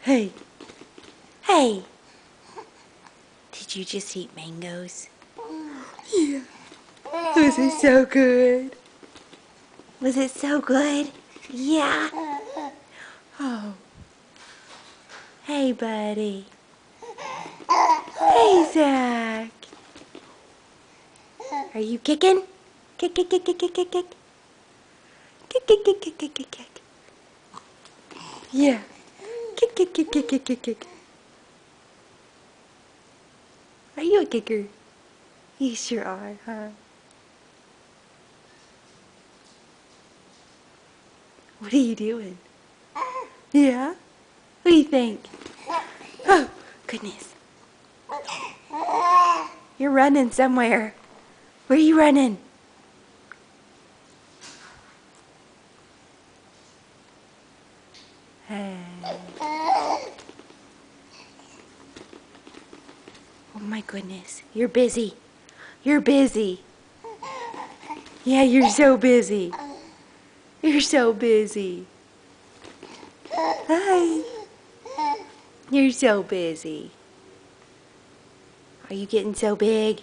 Hey. Hey. Did you just eat mangoes? Yeah. Was it so good? Was it so good? Yeah. Oh. Hey, buddy. Hey, Zach. Are you kicking? Kick, kick, kick, kick, kick, kick, kick. Kick, kick, kick, kick, kick, kick, kick. Yeah. Kick, kick, kick, kick, kick, kick, kick. Are you a kicker? You sure are, huh? What are you doing? Yeah? What do you think? Oh, goodness. You're running somewhere. Where are you running? Hey. Oh my goodness. You're busy. You're busy. Yeah, you're so busy. You're so busy. Hi. You're so busy. Are you getting so big?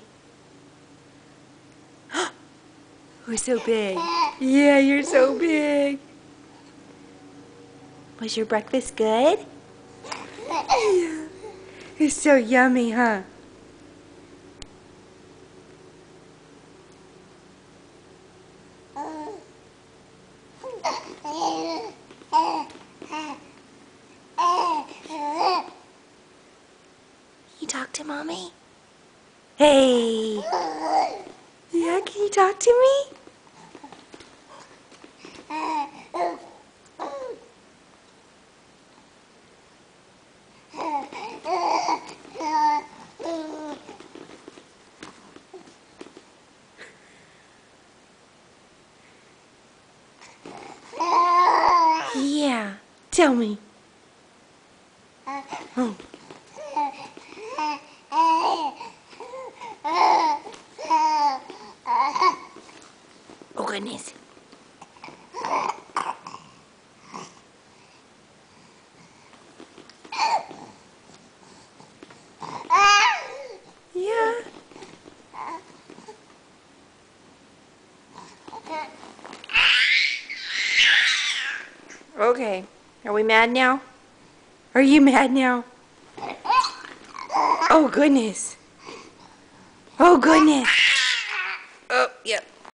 We're so big. Yeah, you're so big. Was your breakfast good? Yeah. It's so yummy, huh? You talk to Mommy? Hey! Yeah, can you talk to me? Yeah, tell me. Oh. Oh, goodness. Yeah. Okay. Are we mad now? Are you mad now? Oh, goodness. Oh, goodness. Oh, yep.